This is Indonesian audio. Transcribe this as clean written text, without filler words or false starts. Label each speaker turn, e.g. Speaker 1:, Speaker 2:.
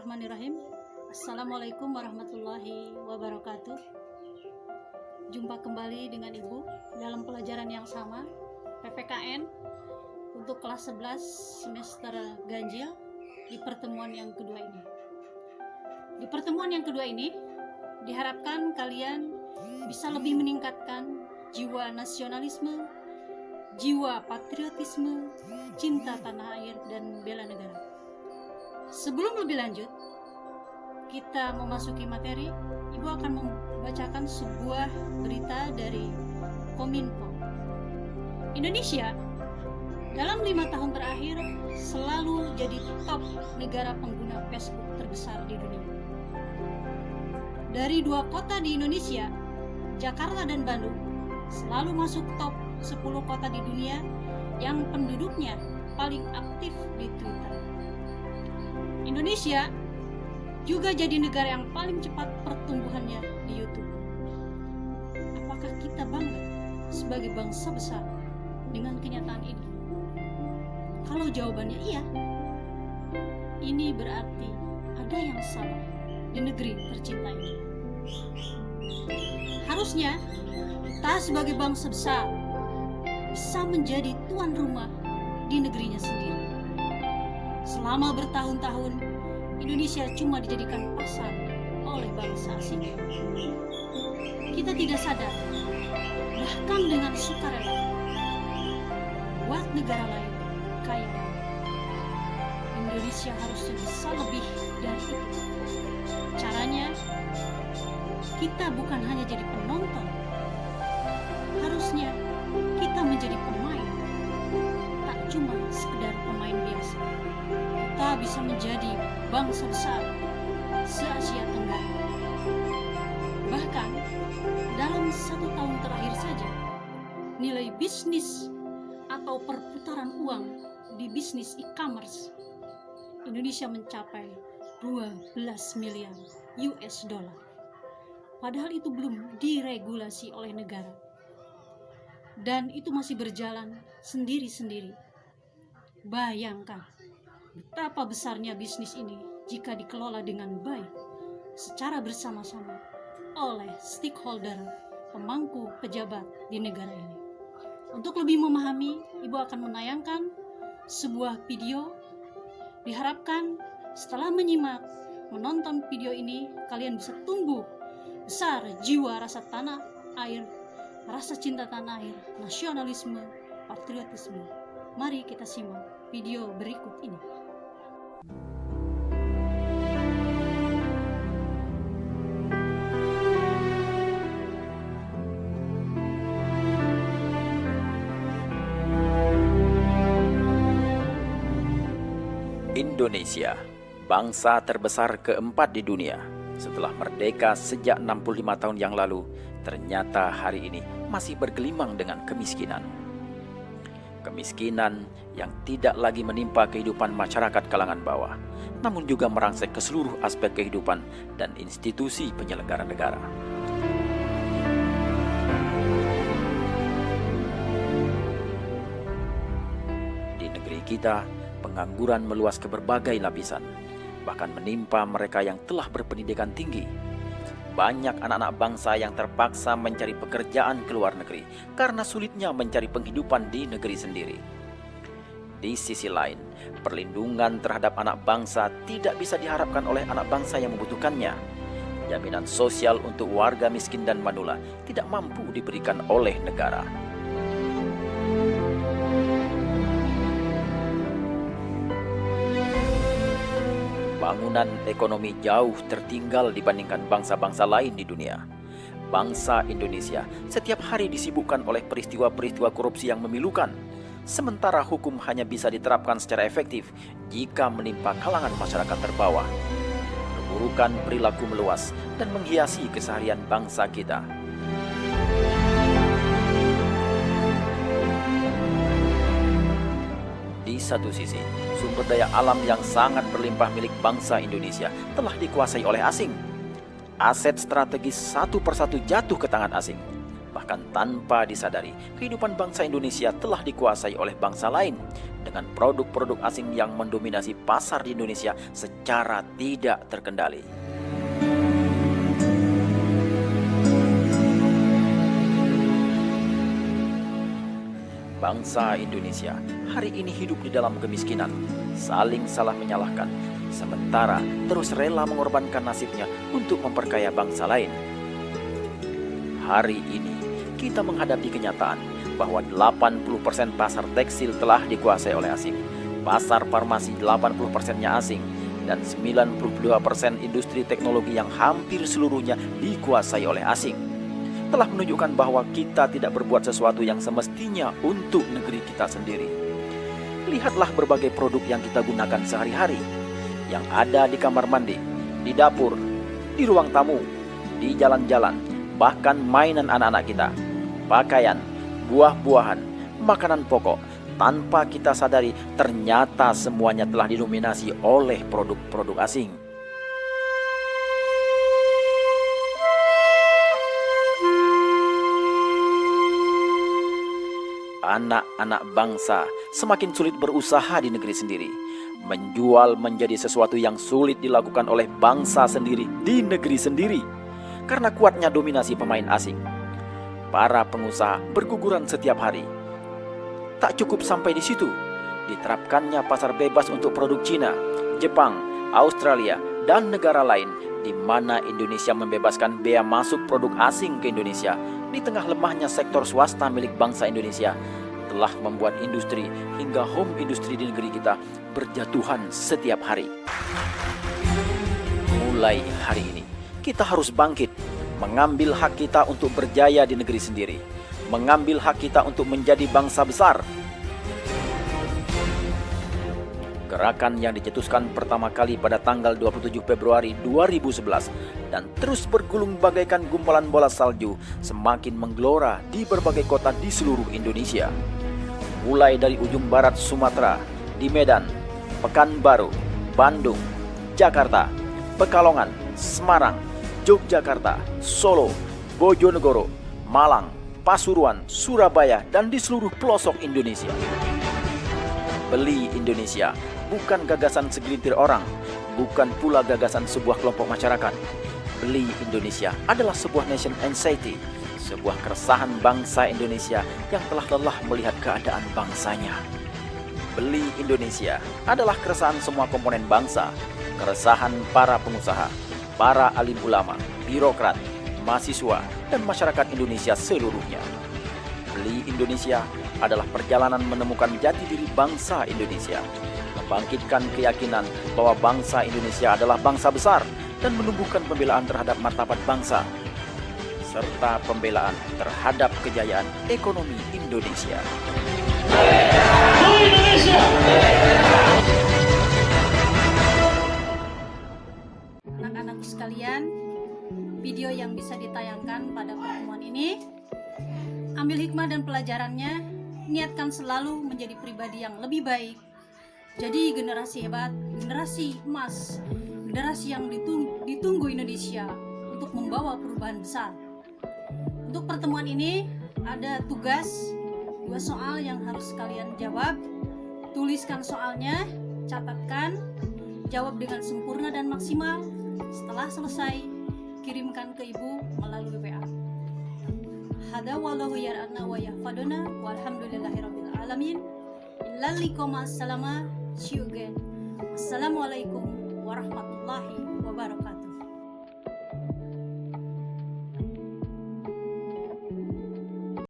Speaker 1: Bismillahirrahmanirrahim. Assalamualaikum warahmatullahi wabarakatuh. Jumpa kembali dengan Ibu dalam pelajaran yang sama, PPKN untuk kelas 11 semester ganjil di pertemuan yang kedua ini. Di pertemuan yang kedua ini diharapkan kalian bisa lebih meningkatkan jiwa nasionalisme, jiwa patriotisme, cinta tanah air dan bela negara. Sebelum lebih lanjut, kita memasuki materi. Ibu akan membacakan sebuah berita dari Kominfo. Indonesia dalam 5 tahun terakhir selalu jadi top negara pengguna Facebook terbesar di dunia. Dari 2 kota di Indonesia, Jakarta dan Bandung, selalu masuk top 10 kota di dunia yang penduduknya paling aktif di Twitter. Indonesia juga jadi negara yang paling cepat pertumbuhannya di YouTube. Apakah kita bangga sebagai bangsa besar dengan kenyataan ini? Kalau jawabannya iya, ini berarti ada yang salah di negeri tercinta ini. Harusnya kita sebagai bangsa besar bisa menjadi tuan rumah di negerinya sendiri. Selama bertahun-tahun, Indonesia cuma dijadikan pasar oleh bangsa asing. Kita tidak sadar, bahkan dengan sukarela, buat negara lain kaya. Indonesia harusnya bisa lebih dari itu. Caranya, kita bukan hanya jadi penonton. Harusnya kita menjadi pemain, tak cuma sekedar pemain biasa. Kita bisa menjadi bangsa besar se-Asia Tenggara. Bahkan dalam 1 tahun terakhir saja, nilai bisnis atau perputaran uang di bisnis e-commerce Indonesia mencapai 12 miliar US dollar. Padahal itu belum diregulasi oleh negara. Dan itu masih berjalan sendiri-sendiri. Bayangkan betapa besarnya bisnis ini jika dikelola dengan baik secara bersama-sama oleh stakeholder pemangku pejabat di negara ini. Untuk lebih memahami, Ibu akan menayangkan sebuah video. Diharapkan setelah menonton video ini, kalian bisa tumbuh besar jiwa rasa tanah air, rasa cinta tanah air, nasionalisme, patriotisme. Mari kita simak video berikut ini.
Speaker 2: Indonesia, bangsa terbesar keempat di dunia. Setelah merdeka sejak 65 tahun yang lalu, ternyata hari ini masih bergelimang dengan kemiskinan. Kemiskinan yang tidak lagi menimpa kehidupan masyarakat kalangan bawah, namun juga merangsek ke seluruh aspek kehidupan dan institusi penyelenggara negara. Di negeri kita, pengangguran meluas ke berbagai lapisan, bahkan menimpa mereka yang telah berpendidikan tinggi. Banyak anak-anak bangsa yang terpaksa mencari pekerjaan ke luar negeri karena sulitnya mencari penghidupan di negeri sendiri. Di sisi lain, perlindungan terhadap anak bangsa tidak bisa diharapkan oleh anak bangsa yang membutuhkannya. Jaminan sosial untuk warga miskin dan manula tidak mampu diberikan oleh negara. Bangunan ekonomi jauh tertinggal dibandingkan bangsa-bangsa lain di dunia. Bangsa Indonesia setiap hari disibukkan oleh peristiwa-peristiwa korupsi yang memilukan, sementara hukum hanya bisa diterapkan secara efektif jika menimpa kalangan masyarakat terbawah. Keburukan perilaku meluas dan menghiasi keseharian bangsa kita. Di satu sisi, sumber daya alam yang sangat berlimpah milik bangsa Indonesia telah dikuasai oleh asing. Aset strategis satu persatu jatuh ke tangan asing. Bahkan tanpa disadari, kehidupan bangsa Indonesia telah dikuasai oleh bangsa lain dengan produk-produk asing yang mendominasi pasar di Indonesia secara tidak terkendali. Bangsa Indonesia hari ini hidup di dalam kemiskinan, saling salah menyalahkan, sementara terus rela mengorbankan nasibnya untuk memperkaya bangsa lain. Hari ini kita menghadapi kenyataan bahwa 80% pasar tekstil telah dikuasai oleh asing, pasar farmasi 80%-nya asing, dan 92% industri teknologi yang hampir seluruhnya dikuasai oleh asing. Telah menunjukkan bahwa kita tidak berbuat sesuatu yang semestinya untuk negeri kita sendiri. Lihatlah berbagai produk yang kita gunakan sehari-hari, yang ada di kamar mandi, di dapur, di ruang tamu, di jalan-jalan, bahkan mainan anak-anak kita, pakaian, buah-buahan, makanan pokok. Tanpa kita sadari, ternyata semuanya telah didominasi oleh produk-produk asing. Anak-anak bangsa semakin sulit berusaha di negeri sendiri. Menjual menjadi sesuatu yang sulit dilakukan oleh bangsa sendiri di negeri sendiri karena kuatnya dominasi pemain asing. Para pengusaha berguguran setiap hari. Tak cukup sampai di situ, diterapkannya pasar bebas untuk produk Cina, Jepang, Australia, dan negara lain di mana Indonesia membebaskan bea masuk produk asing ke Indonesia. Di tengah lemahnya sektor swasta milik bangsa Indonesia, telah membuat industri hingga home industri di negeri kita berjatuhan setiap hari. Mulai hari ini, kita harus bangkit, mengambil hak kita untuk berjaya di negeri sendiri, mengambil hak kita untuk menjadi bangsa besar. Gerakan yang dicetuskan pertama kali pada tanggal 27 Februari 2011 dan terus bergulung bagaikan gumpalan bola salju semakin menggelora di berbagai kota di seluruh Indonesia. Mulai dari ujung barat Sumatera, di Medan, Pekanbaru, Bandung, Jakarta, Pekalongan, Semarang, Yogyakarta, Solo, Bojonegoro, Malang, Pasuruan, Surabaya, dan di seluruh pelosok Indonesia. Beli Indonesia bukan gagasan segelintir orang, bukan pula gagasan sebuah kelompok masyarakat. Beli Indonesia adalah sebuah nation anxiety, sebuah keresahan bangsa Indonesia yang telah lelah melihat keadaan bangsanya. Beli Indonesia adalah keresahan semua komponen bangsa, keresahan para pengusaha, para alim ulama, birokrat, mahasiswa, dan masyarakat Indonesia seluruhnya. Beli Indonesia adalah perjalanan menemukan jati diri bangsa Indonesia, membangkitkan keyakinan bahwa bangsa Indonesia adalah bangsa besar dan menumbuhkan pembelaan terhadap martabat bangsa, serta pembelaan terhadap kejayaan ekonomi Indonesia.
Speaker 1: Anak-anakku sekalian, video yang bisa ditayangkan pada pertemuan ini, ambil hikmah dan pelajarannya, niatkan selalu menjadi pribadi yang lebih baik. Jadi generasi hebat, generasi emas, generasi yang ditunggu Indonesia untuk membawa perubahan besar. Untuk pertemuan ini ada tugas 2 soal yang harus kalian jawab. Tuliskan soalnya, catatkan, jawab dengan sempurna dan maksimal. Setelah selesai, kirimkan ke ibu melalui WA. Hada wallahu yar'ana wa yahfaduna walhamdulillahirabbil alamin. Illal liqama salama. See you again. Assalamualaikum warahmatullahi wabarakatuh.